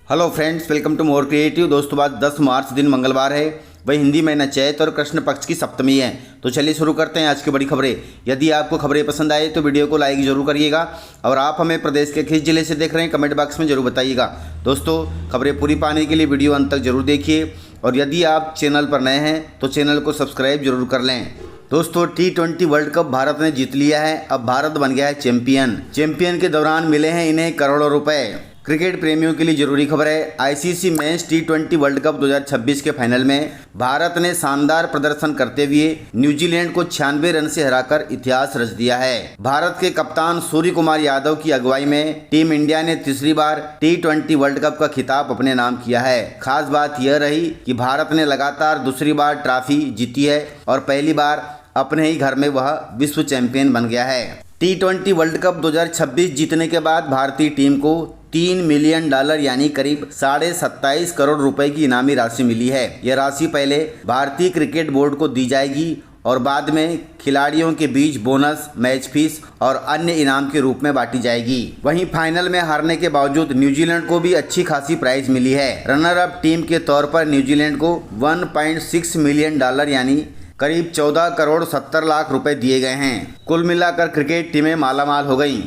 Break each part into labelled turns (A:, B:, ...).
A: Hello friends, welcome to more creative. दोस्तों, आज 10 मार्च दिन मंगलवार है, वही हिंदी महीना चैत और कृष्ण पक्ष की सप्तमी है। तो चलिए शुरू करते हैं आज की बड़ी खबरें। यदि आपको खबरें पसंद आए तो वीडियो को लाइक जरूर करिएगा और आप हमें प्रदेश के किस जिले से देख रहे हैं कमेंट बॉक्स में जरूर बताइएगा। दोस्तों, खबरें पूरी पाने के लिए वीडियो अंत तक जरूर देखिए और यदि आप चैनल पर नए हैं तो चैनल को सब्सक्राइब जरूर कर लें। दोस्तों, T20 वर्ल्ड कप भारत ने जीत लिया है। अब भारत बन गया है चैंपियन के दौरान मिले हैं इन्हें करोड़ों रुपए। क्रिकेट प्रेमियों के लिए जरूरी खबर है, ICC men's T20 world cup 2026 के फाइनल में भारत ने शानदार प्रदर्शन करते हुए न्यूजीलैंड को 96 रन से हराकर इतिहास रच दिया है। भारत के कप्तान सूर्य कुमार यादव की अगुवाई में टीम इंडिया ने तीसरी बार T20 वर्ल्ड कप का खिताब अपने नाम किया है। खास बात यह रही कि भारत ने लगातार दूसरी बार ट्रॉफी जीती है और पहली बार अपने ही घर में वह विश्व चैंपियन बन गया है। T20 वर्ल्ड कप 2026 जीतने के बाद भारतीय टीम को $3 मिलियन यानी करीब 27.5 करोड़ रुपए की इनामी राशि मिली है। यह राशि पहले भारतीय क्रिकेट बोर्ड को दी जाएगी और बाद में खिलाड़ियों के बीच बोनस, मैच फीस और अन्य इनाम के रूप में बांटी जाएगी। वहीं फाइनल में हारने के बावजूद न्यूजीलैंड को भी अच्छी खासी प्राइज मिली है। रनर अप टीम के तौर पर न्यूजीलैंड को $1.6 मिलियन यानी करीब 14 करोड़ 70 लाख रुपए दिए गए हैं। कुल मिलाकर क्रिकेट टीमें मालामाल हो गई।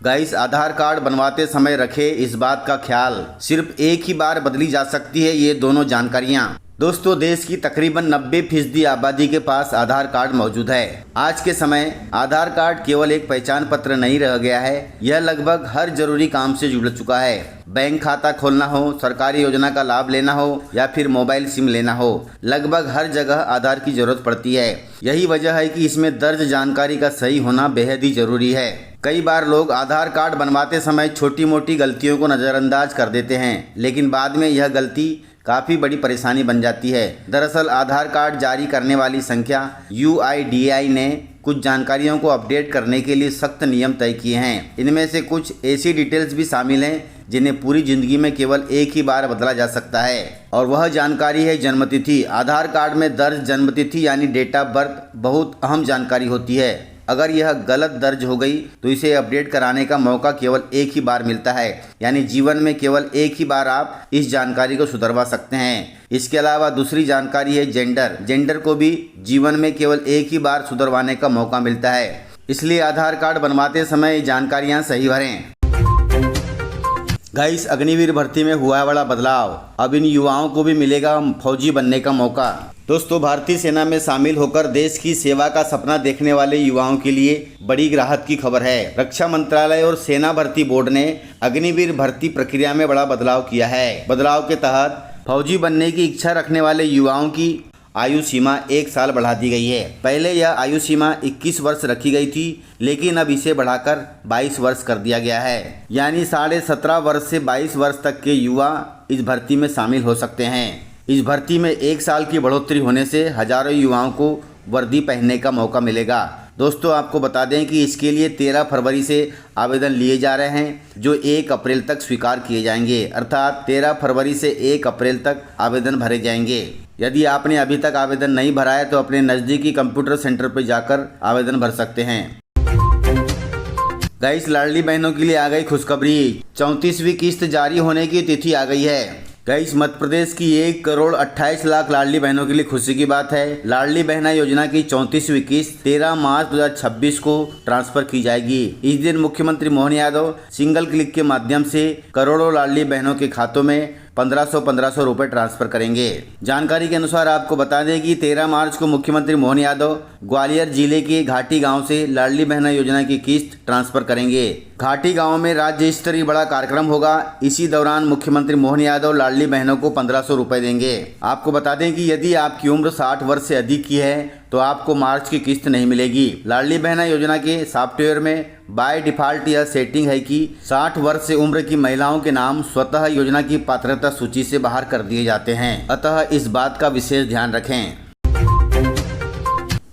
A: गाइस, आधार कार्ड बनवाते समय रखे इस बात का ख्याल, सिर्फ एक ही बार बदली जा सकती है ये दोनों जानकारियां। दोस्तों, देश की तकरीबन 90% आबादी के पास आधार कार्ड मौजूद है। आज के समय आधार कार्ड केवल एक पहचान पत्र नहीं रह गया है, यह लगभग हर जरूरी काम से जुड़ चुका है। बैंक खाता खोलना हो, सरकारी योजना का लाभ लेना हो या फिर मोबाइल सिम लेना हो, लगभग हर जगह आधार की जरूरत पड़ती है। यही वजह है कि इसमें दर्ज जानकारी का सही होना बेहद ही जरूरी है। कई बार लोग आधार कार्ड बनवाते समय छोटी मोटी गलतियों को नज़रअंदाज कर देते हैं, लेकिन बाद में यह गलती काफ़ी बड़ी परेशानी बन जाती है। दरअसल आधार कार्ड जारी करने वाली संख्या UIDAI ने कुछ जानकारियों को अपडेट करने के लिए सख्त नियम तय किए हैं। इनमें से कुछ ऐसी डिटेल्स भी शामिल हैं जिन्हें पूरी जिंदगी में केवल एक ही बार बदला जा सकता है और वह जानकारी है जन्मतिथि। आधार कार्ड में दर्ज जन्मतिथि यानी डेट ऑफ बर्थ बहुत अहम जानकारी होती है। अगर यह गलत दर्ज हो गई तो इसे अपडेट कराने का मौका केवल एक ही बार मिलता है, यानी जीवन में केवल एक ही बार आप इस जानकारी को सुधरवा सकते हैं। इसके अलावा दूसरी जानकारी है जेंडर को भी जीवन में केवल एक ही बार सुधरवाने का मौका मिलता है, इसलिए आधार कार्ड बनवाते समय जानकारियाँ सही भरें। गाइस, अग्निवीर भर्ती में हुआ बड़ा बदलाव, अब इन युवाओं को भी मिलेगा फौजी बनने का मौका। दोस्तों, भारतीय सेना में शामिल होकर देश की सेवा का सपना देखने वाले युवाओं के लिए बड़ी राहत की खबर है। रक्षा मंत्रालय और सेना भर्ती बोर्ड ने अग्निवीर भर्ती प्रक्रिया में बड़ा बदलाव किया है। बदलाव के तहत फौजी बनने की इच्छा रखने वाले युवाओं की आयु सीमा 1 साल बढ़ा दी गई है। पहले यह आयु सीमा 21 वर्ष रखी गई थी, लेकिन अब इसे बढ़ाकर 22 वर्ष कर दिया गया है, यानी 17.5 वर्ष से 22 वर्ष तक के युवा इस भर्ती में शामिल हो सकते हैं। इस भर्ती में 1 साल की बढ़ोतरी होने से हजारों युवाओं को वर्दी पहनने का मौका मिलेगा। दोस्तों, आपको बता दें कि इसके लिए 13 फरवरी से आवेदन लिए जा रहे हैं, जो 1 अप्रैल तक स्वीकार किए जाएंगे। अर्थात 13 फरवरी से 1 अप्रैल तक आवेदन भरे जाएंगे। यदि आपने अभी तक आवेदन नहीं भरा है तो अपने नज़दीकी कंप्यूटर सेंटर पर जाकर आवेदन भर सकते हैं। गाइस, लाडली बहनों के लिए आ गई खुशखबरी, 34वीं किस्त जारी होने की तिथि आ गई है। गाइस, मध्य प्रदेश की 1 करोड़ 28 लाख लाडली बहनों के लिए खुशी की बात है। लाडली बहना योजना की 34वीं किस्त 13 मार्च 2026 को ट्रांसफर की जाएगी। इस दिन मुख्यमंत्री मोहन यादव सिंगल क्लिक के माध्यम से करोड़ों लाडली बहनों के खातों में 1500 रुपए ट्रांसफर करेंगे। जानकारी के अनुसार आपको बता दें कि 13 मार्च को मुख्यमंत्री मोहन यादव ग्वालियर जिले के घाटी गांव से लाडली बहना योजना की किस्त ट्रांसफर करेंगे। घाटी गांव में राज्य स्तरीय बड़ा कार्यक्रम होगा। इसी दौरान मुख्यमंत्री मोहन यादव लाडली बहनों को 1500 रुपए देंगे। आपको बता दें कि यदि आपकी उम्र 60 वर्ष से अधिक की है तो आपको मार्च की किस्त नहीं मिलेगी। लाडली बहना योजना के सॉफ्टवेयर में बाय डिफॉल्ट यह सेटिंग है कि 60 वर्ष से उम्र की महिलाओं के नाम स्वतः योजना की पात्रता सूची से बाहर कर दिए जाते हैं, अतः इस बात का विशेष ध्यान रखें।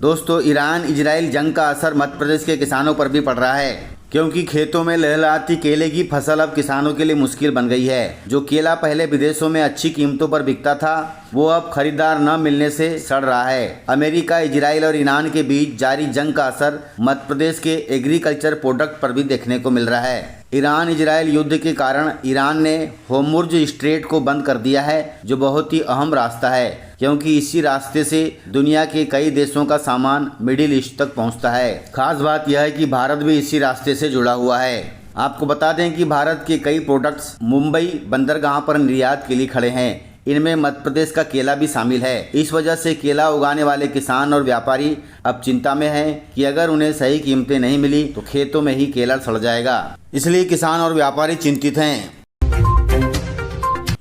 A: दोस्तों, ईरान इजराइल जंग का असर मध्य प्रदेश के किसानों पर भी पड़ रहा है, क्योंकि खेतों में लहलहाती केले की फसल अब किसानों के लिए मुश्किल बन गई है। जो केला पहले विदेशों में अच्छी कीमतों पर बिकता था, वो अब खरीदार न मिलने से सड़ रहा है। अमेरिका, इजराइल और ईरान के बीच जारी जंग का असर मध्य प्रदेश के एग्रीकल्चर प्रोडक्ट पर भी देखने को मिल रहा है। ईरान इजराइल युद्ध के कारण ईरान ने होर्मुज़ स्ट्रेट को बंद कर दिया है, जो बहुत ही अहम रास्ता है क्योंकि इसी रास्ते से दुनिया के कई देशों का सामान मिडिल ईस्ट तक पहुंचता है। खास बात यह है कि भारत भी इसी रास्ते से जुड़ा हुआ है। आपको बता दें कि भारत के कई प्रोडक्ट्स मुंबई बंदरगाह पर निर्यात के लिए खड़े हैं। इनमें मध्य प्रदेश का केला भी शामिल है। इस वजह से केला उगाने वाले किसान और व्यापारी अब चिंता में हैं कि अगर उन्हें सही कीमतें नहीं मिली तो खेतों में ही केला सड़ जाएगा। इसलिए किसान और व्यापारी चिंतित हैं।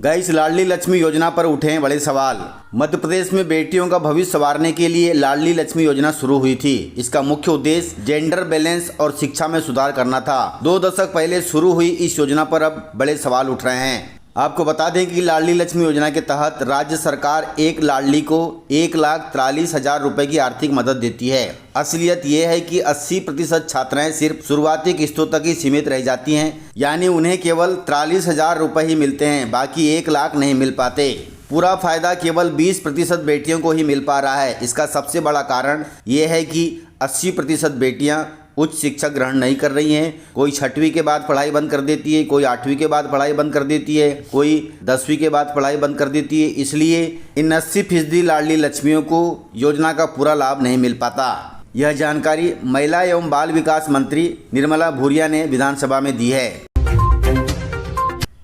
A: गाइस, लाडली लक्ष्मी योजना पर उठे बड़े सवाल। मध्य प्रदेश में बेटियों का भविष्य संवारने के लिए लाडली लक्ष्मी योजना शुरू हुई थी। इसका मुख्य उद्देश्य जेंडर बैलेंस और शिक्षा में सुधार करना था। 2 दशक पहले शुरू हुई इस योजना पर अब बड़े सवाल उठ रहे हैं। आपको बता दें कि लाडली लक्ष्मी योजना के तहत राज्य सरकार एक लाडली को 1,43,000 रुपए की आर्थिक मदद देती है। असलियत ये है कि 80% छात्राएं सिर्फ शुरुआती किस्तों तक ही सीमित रह जाती हैं, यानी उन्हें केवल 43,000 रुपए ही मिलते हैं, बाकी 1 लाख नहीं मिल पाते। पूरा फायदा केवल 20% बेटियों को ही मिल पा रहा है। इसका सबसे बड़ा कारण ये है कि 80% बेटियां उच्च शिक्षा ग्रहण नहीं कर रही हैं। कोई 6वीं के बाद पढ़ाई बंद कर देती है, कोई 8वीं के बाद पढ़ाई बंद कर देती है, कोई 10वीं के बाद पढ़ाई बंद कर देती है। इसलिए इन 80% लाडली लक्ष्मियों को योजना का पूरा लाभ नहीं मिल पाता। यह जानकारी महिला एवं बाल विकास मंत्री निर्मला भूरिया ने विधानसभा में दी है।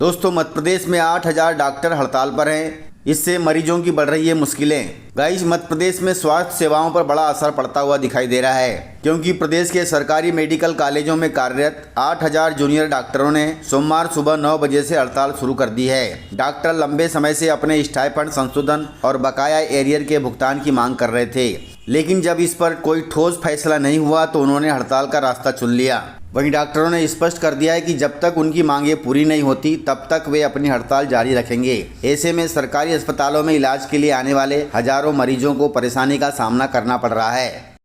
A: दोस्तों, मध्य प्रदेश में 8,000 डॉक्टर हड़ताल पर हैं। इससे मरीजों की बढ़ रही है मुश्किलें। गाइस, मध्य प्रदेश में स्वास्थ्य सेवाओं पर बड़ा असर पड़ता हुआ दिखाई दे रहा है क्योंकि प्रदेश के सरकारी मेडिकल कॉलेजों में कार्यरत 8,000 जूनियर डॉक्टरों ने सोमवार सुबह 9 बजे से हड़ताल शुरू कर दी है। डॉक्टर लंबे समय से अपने स्टाइपेंड संशोधन और बकाया एरियर के भुगतान की मांग कर रहे थे, लेकिन जब इस पर कोई ठोस फैसला नहीं हुआ तो उन्होंने हड़ताल का रास्ता चुन लिया। वहीं डॉक्टरों ने स्पष्ट कर दिया है कि जब तक उनकी मांगें पूरी नहीं होती तब तक वे अपनी हड़ताल जारी रखेंगे। ऐसे में सरकारी अस्पतालों में इलाज के लिए आने वाले हजारों मरीजों को परेशानी का सामना करना पड़ रहा है।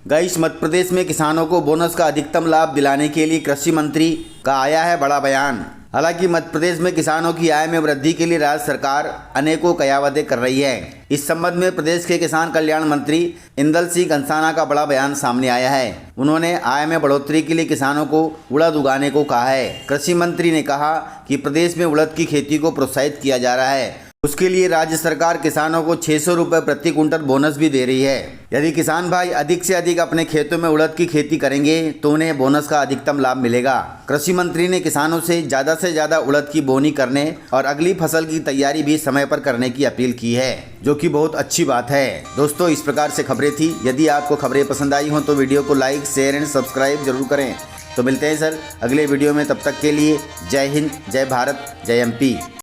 A: गाइस, मध्य प्रदेश में किसानों को बोनस का अधिकतम लाभ दिलाने के लिए कृषि मंत्री का आया है बड़ा बयान। हालांकि मध्य प्रदेश में किसानों की आय में वृद्धि के लिए राज्य सरकार अनेकों कयावतें कर रही है। इस संबंध में प्रदेश के किसान कल्याण मंत्री इंदल सिंह कंसाना का बड़ा बयान सामने आया है। उन्होंने आय में बढ़ोतरी के लिए किसानों को उड़द उगाने को कहा है। कृषि मंत्री ने कहा कि प्रदेश में उड़द की खेती को प्रोत्साहित किया जा रहा है। उसके लिए राज्य सरकार किसानों को 600 रुपये प्रति क्विंटल बोनस भी दे रही है। यदि किसान भाई अधिक से अधिक अपने खेतों में उड़द की खेती करेंगे तो उन्हें बोनस का अधिकतम लाभ मिलेगा। कृषि मंत्री ने किसानों से ज़्यादा उड़द की बोनी करने और अगली फसल की तैयारी भी समय पर करने की अपील की है, जो कि बहुत अच्छी बात है। दोस्तों, इस प्रकार से खबरें थी। यदि आपको खबरें पसंद आई हों तो वीडियो को लाइक, शेयर एंड सब्सक्राइब जरूर करें। तो मिलते हैं सर अगले वीडियो में, तब तक के लिए जय हिंद, जय भारत, जय MP।